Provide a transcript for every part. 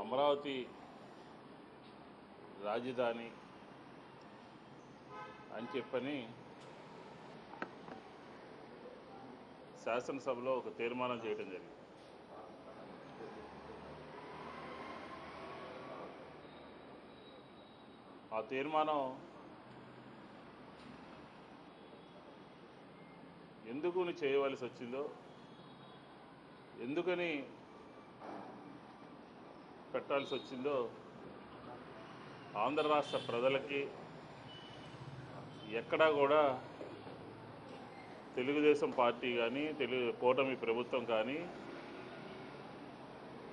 అమరావతి రాజధాని అని చెప్పని శాసనసభలో ఒక తీర్మానం చేయడం జరిగింది. ఆ తీర్మానం ఎందుకుని చేయవలసి వచ్చిందో, ఎందుకని పెట్టాల్సి వచ్చిందో ఆంధ్ర రాష్ట్ర ప్రజలకి ఎక్కడా కూడా తెలుగుదేశం పార్టీ కానీ కూటమి ప్రభుత్వం కానీ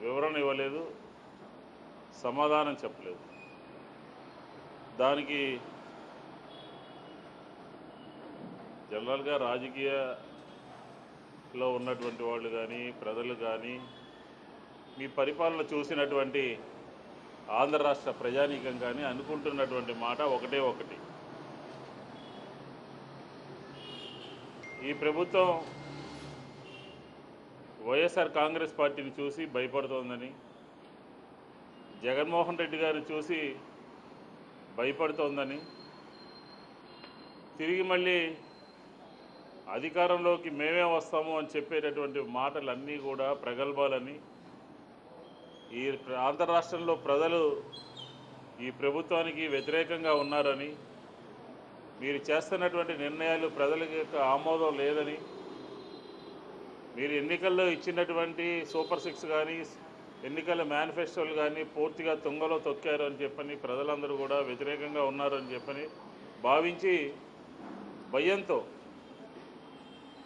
వివరణ ఇవ్వలేదు, సమాధానం చెప్పలేదు. దానికి జనరల్గా రాజకీయాల్లో ఉన్నటువంటి వాళ్ళు కానీ ప్రజలు కానీ మీ పరిపాలన చూసినటువంటి ఆంధ్ర రాష్ట్ర ప్రజానీకం కానీ అనుకుంటున్నటువంటి మాట ఒకటే ఒకటి: ఈ ప్రభుత్వం వైఎస్ఆర్ కాంగ్రెస్ పార్టీని చూసి భయపడుతోందని, జగన్మోహన్ రెడ్డి గారిని చూసి భయపడుతోందని, తిరిగి మళ్ళీ అధికారంలోకి మేమే వస్తాము అని చెప్పేటటువంటి మాటలన్నీ కూడా ప్రగల్భాలని, ఈ ఆంధ్ర రాష్ట్రంలో ప్రజలు ఈ ప్రభుత్వానికి వ్యతిరేకంగా ఉన్నారని, మీరు చేస్తున్నటువంటి నిర్ణయాలు ప్రజలకి యొక్క ఆమోదం లేదని, మీరు ఎన్నికల్లో ఇచ్చినటువంటి సూపర్ 6 కానీ ఎన్నికల మేనిఫెస్టోలు కానీ పూర్తిగా తుంగలో తొక్కారు అని చెప్పని, ప్రజలందరూ కూడా వ్యతిరేకంగా ఉన్నారని చెప్పని భావించి భయంతో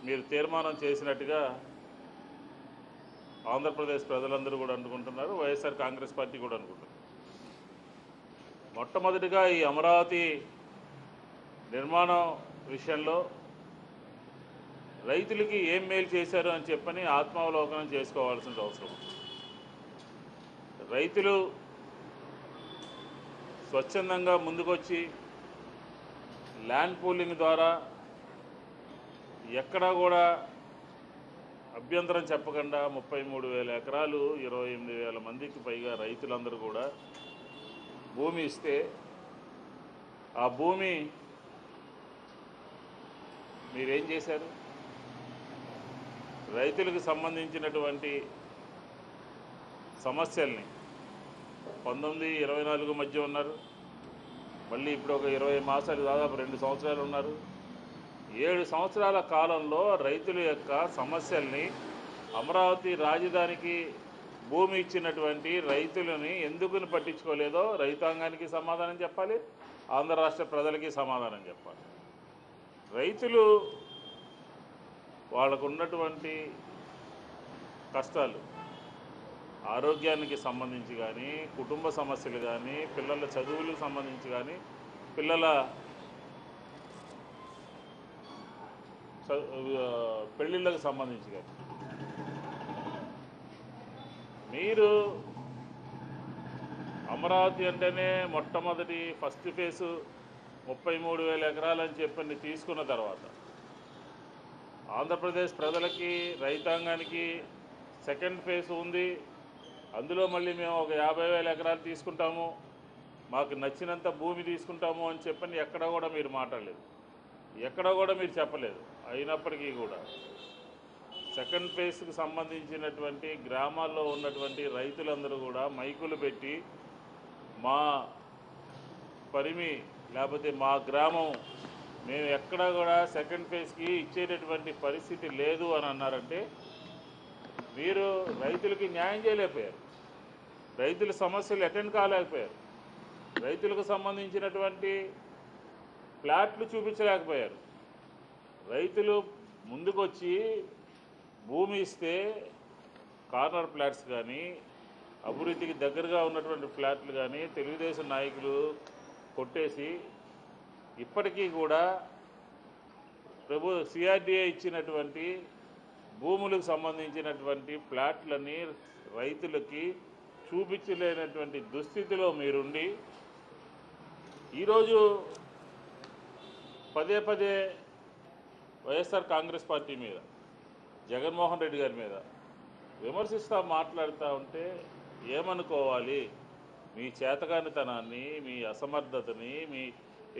మీరు తీర్మానం చేసినట్టుగా ఆంధ్రప్రదేశ్ ప్రజలందరూ కూడా అనుకుంటున్నారు, వైఎస్ఆర్ కాంగ్రెస్ పార్టీ కూడా అనుకుంటున్నారు. మొట్టమొదటిగా ఈ అమరావతి నిర్మాణం విషయంలో రైతులకి ఏం మేలు చేశారు అని చెప్పని ఆత్మావలోకనం చేసుకోవాల్సిన అవసరం. రైతులు స్వచ్ఛందంగా ముందుకొచ్చి ల్యాండ్ పూలింగ్ ద్వారా ఎక్కడా కూడా అభ్యంతరం చెప్పకుండా 33,000 ఎకరాలు 28,000 మందికి పైగా రైతులందరూ కూడా భూమి ఇస్తే, ఆ భూమి మీరేం చేశారు? రైతులకు సంబంధించినటువంటి సమస్యల్ని 19-24 మధ్య ఉన్నారు, మళ్ళీ ఇప్పుడు ఒక 20 మాసాలు, దాదాపు 2 సంవత్సరాలు ఉన్నారు. 7 సంవత్సరాల కాలంలో రైతుల యొక్క సమస్యల్ని, అమరావతి రాజధానికి భూమి ఇచ్చినటువంటి రైతులని ఎందుకుని పట్టించుకోలేదో రైతాంగానికి సమాధానం చెప్పాలి, ఆంధ్ర రాష్ట్ర ప్రజలకి సమాధానం చెప్పాలి. రైతులు వాళ్ళకు ఉన్నటువంటి కష్టాలు, ఆరోగ్యానికి సంబంధించి కానీ, కుటుంబ సమస్యలు కానీ, పిల్లల చదువులకు సంబంధించి కానీ, పిల్లల పెళ్ళిళ్ళకు సంబంధించి కానీ, మీరు అమరావతి అంటేనే మొట్టమొదటి ఫస్ట్ ఫేసు 33,000 ఎకరాలని చెప్పని తీసుకున్న తర్వాత ఆంధ్రప్రదేశ్ ప్రజలకి, రైతాంగానికి సెకండ్ ఫేజ్ ఉంది, అందులో మళ్ళీ మేము ఒక 50,000 ఎకరాలు తీసుకుంటాము, మాకు నచ్చినంత భూమి తీసుకుంటాము అని చెప్పని ఎక్కడ కూడా మీరు మాట్లాడలేదు, ఎక్కడ కూడా మీరు చెప్పలేదు. అయినప్పటికీ కూడా సెకండ్ ఫేజ్కి సంబంధించినటువంటి గ్రామాల్లో ఉన్నటువంటి రైతులందరూ కూడా మైకులు పెట్టి మా పరిమి లేకపోతే మా గ్రామం మేము ఎక్కడా కూడా సెకండ్ ఫేజ్కి ఇచ్చేటటువంటి పరిస్థితి లేదు అని అన్నారంటే మీరు రైతులకి న్యాయం చేయలేకపోయారు, రైతుల సమస్యలు అటెండ్ కాలేకపోయారు, రైతులకు సంబంధించినటువంటి ప్లాట్లు చూపించలేకపోయారు. రైతులు ముందుకొచ్చి భూమి ఇస్తే కార్నర్ ప్లాట్స్ కానీ, అభివృద్ధికి దగ్గరగా ఉన్నటువంటి ఫ్లాట్లు కానీ తెలుగుదేశం నాయకులు కొట్టేసి ఇప్పటికీ కూడా సిఆర్డీఏ ఇచ్చినటువంటి భూములకు సంబంధించినటువంటి ఫ్లాట్లని రైతులకి చూపించలేనటువంటి దుస్థితిలో మీరుండి ఈరోజు పదే పదే వైఎస్ఆర్ కాంగ్రెస్ పార్టీ మీద, జగన్మోహన్ రెడ్డి గారి మీద విమర్శిస్తూ మాట్లాడుతూ ఉంటే ఏమనుకోవాలి? మీ చేతకానితనాన్ని, మీ అసమర్థతని, మీ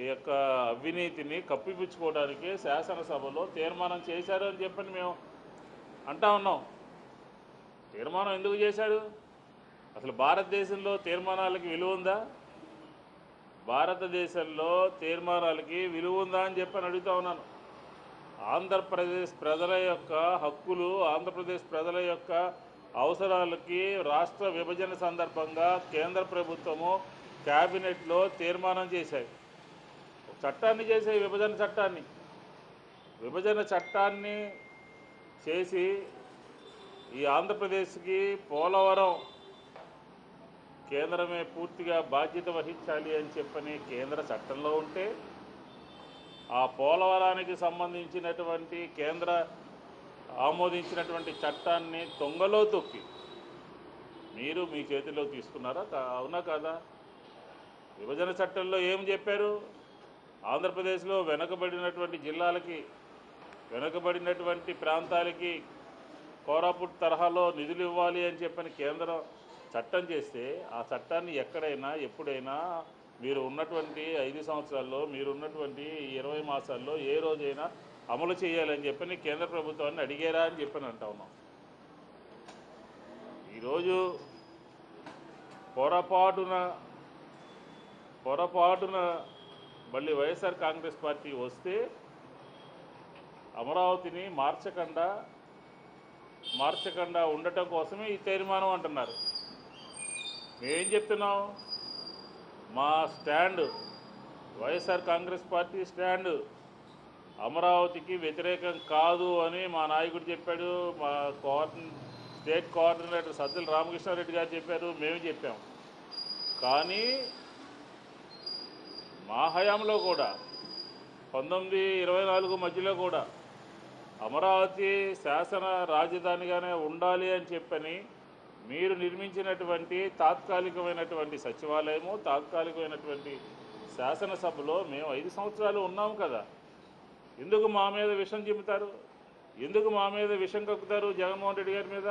యొక్క అవినీతిని కప్పిపుచ్చుకోవడానికి శాసనసభలో తీర్మానం చేశారు అని చెప్పని మేము అంటా ఉన్నాం. తీర్మానం ఎందుకు చేశాడు? అసలు భారతదేశంలో తీర్మానాలకి విలువ ఉందా? భారతదేశంలో తీర్మానాలకి విలువ ఉందా అని చెప్పని అడుగుతా ఉన్నాను. ఆంధ్రప్రదేశ్ ప్రజల యొక్క హక్కులు, ఆంధ్రప్రదేశ్ ప్రజల యొక్క అవసరాలకి రాష్ట్ర విభజన సందర్భంగా కేంద్ర ప్రభుత్వము క్యాబినెట్లో తీర్మానం చేశాయి. చట్టాన్ని చేసే విభజన చట్టాన్ని చేసి ఈ ఆంధ్రప్రదేశ్కి పోలవరం కేంద్రమే పూర్తిగా బాధ్యత వహించాలి అని చెప్పని కేంద్ర చట్టంలో ఉంటే, ఆ పోలవరానికి సంబంధించినటువంటి కేంద్ర ఆమోదించినటువంటి చట్టాన్ని తొంగలో తొక్కి మీరు మీ చేతిలో తీసుకున్నారా? అవునా కాదా? విభజన చట్టంలో ఏం చెప్పారు? ఆంధ్రప్రదేశ్లో వెనుకబడినటువంటి జిల్లాలకి, వెనుకబడినటువంటి ప్రాంతాలకి కోరాపుట్ తరహాలో నిధులు ఇవ్వాలి అని చెప్పని కేంద్రం చట్టం చేస్తే, ఆ చట్టాన్ని ఎక్కడైనా ఎప్పుడైనా మీరు ఉన్నటువంటి 5 సంవత్సరాల్లో, మీరున్నటువంటి 20 మాసాల్లో ఏ రోజైనా అమలు చేయాలని చెప్పని కేంద్ర ప్రభుత్వాన్ని అడిగారా అని చెప్పని అంటా ఉన్నాం. ఈరోజు పొరపాటున మళ్ళీ వైఎస్ఆర్ కాంగ్రెస్ పార్టీ వస్తే అమరావతిని మార్చకుండా ఉండటం కోసమే ఈ తీర్మానం అంటున్నారు. మేమేం చెప్తున్నాం? మా stand, YSR Congress party stand అమరావతికి వ్యతిరేకం కాదు అని మా నాయకుడు చెప్పాడు, మా స్టేట్ కోఆర్డినేటర్ సజ్జల రామకృష్ణారెడ్డి గారు చెప్పారు, మేము చెప్పాం. కానీ మా హయాంలో కూడా 1924 మధ్యలో కూడా అమరావతి శాసన రాజధానిగానే ఉండాలి అని చెప్పని మీరు నిర్మించినటువంటి తాత్కాలికమైనటువంటి సచివాలయము, తాత్కాలికమైనటువంటి శాసనసభలో మేము 5 సంవత్సరాలు ఉన్నాము కదా. ఎందుకు మా మీద విషం చిమ్ముతారు? ఎందుకు మా మీద విషం కక్కుతారు? జగన్మోహన్ రెడ్డి గారి మీద